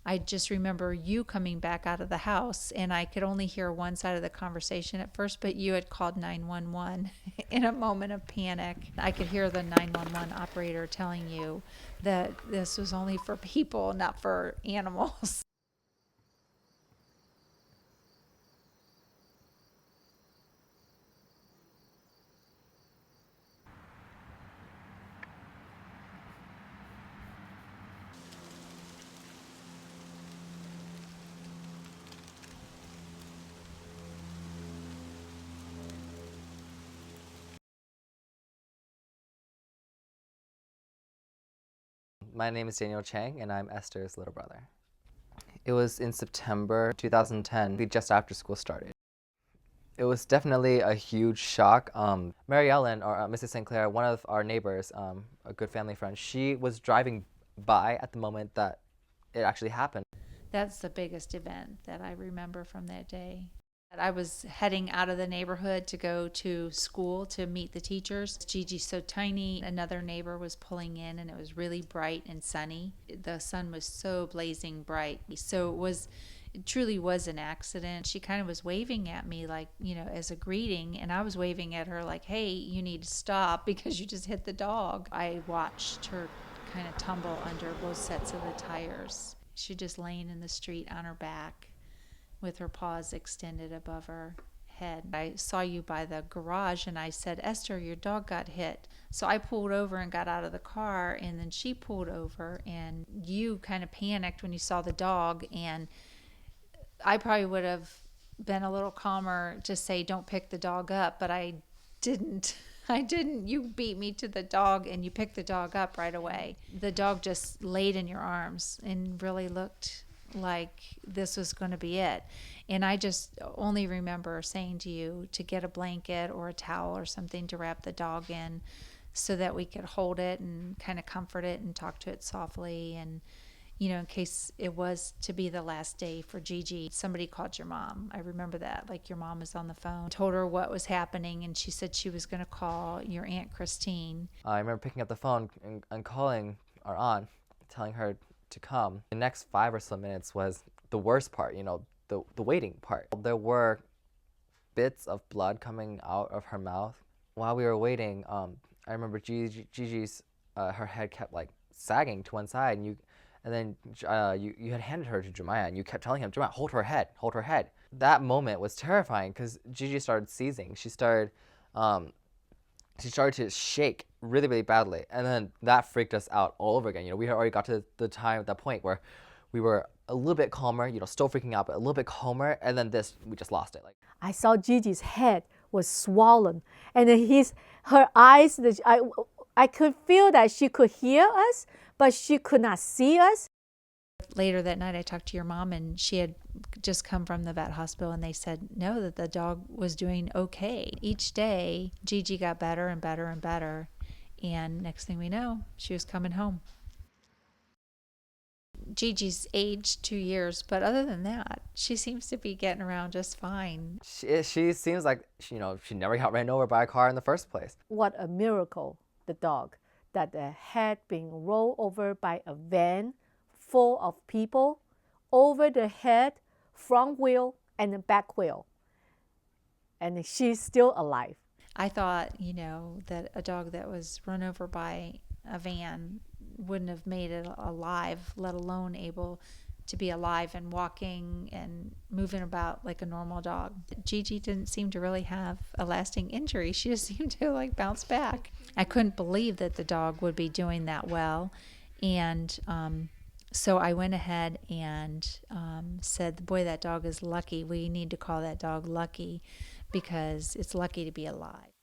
I just remember you coming back out of the house, and I could only hear one side of the conversation at first, but you had called 911 in a moment of panic. I could hear the 911 operator telling you that this was only for people, not for animals. My name is Daniel Chang, and I'm Esther's little brother. It was in September 2010, just after school started. It was definitely a huge shock. Mary Ellen, or Mrs. St. Clair, one of our neighbors, a good family friend, she was driving by at the moment that it actually happened. That's the biggest event that I remember from that day. I was heading out of the neighborhood to go to school to meet the teachers. Gigi's so tiny. Another neighbor was pulling in, and it was really bright and sunny. The sun was so blazing bright. So it truly was an accident. She kind of was waving at me like, as a greeting, and I was waving at her like, hey, you need to stop because you just hit the dog. I watched her kind of tumble under both sets of the tires. She just laying in the street on her back with her paws extended above her head. I saw you by the garage, and I said, Esther, your dog got hit. So I pulled over and got out of the car, and then she pulled over, and you kind of panicked when you saw the dog, and I probably would have been a little calmer to say don't pick the dog up, but I didn't. I didn't. You beat me to the dog, and you picked the dog up right away. The dog just laid in your arms and really looked like this was going to be it. And I just only remember saying to you to get a blanket or a towel or something to wrap the dog in so that we could hold it and kind of comfort it and talk to it softly. And, in case it was to be the last day for Gigi, somebody called your mom. I remember that. Like, your mom was on the phone, told her what was happening, and she said she was going to call your Aunt Christine. I remember picking up the phone and calling our aunt, telling her to come. The next 5 or so minutes was the worst part, the waiting part. There were bits of blood coming out of her mouth. While we were waiting, I remember Gigi's, her head kept like sagging to one side, and then you had handed her to Jemiah, and you kept telling him, Jemiah, hold her head, hold her head. That moment was terrifying because Gigi started seizing. She started to shake really, really badly. And then that freaked us out all over again. We had already got to the time at that point where we were a little bit calmer, still freaking out, but a little bit calmer. And then we just lost it. I saw Gigi's head was swollen, and then her eyes, I could feel that she could hear us, but she could not see us. Later that night, I talked to your mom, and she had just come from the vet hospital, and they said no, that the dog was doing okay. Each day, Gigi got better and better and better, and next thing we know, she was coming home. Gigi's aged 2 years, but other than that, she seems to be getting around just fine. She seems like, she never got ran over by a car in the first place. What a miracle, the dog, that the head being rolled over by a van full of people, over the head, front wheel, and the back wheel. And she's still alive. I thought, that a dog that was run over by a van wouldn't have made it alive, let alone able to be alive and walking and moving about like a normal dog. Gigi didn't seem to really have a lasting injury. She just seemed to bounce back. I couldn't believe that the dog would be doing that well. And so I went ahead and said, boy, that dog is lucky. We need to call that dog Lucky because it's lucky to be alive.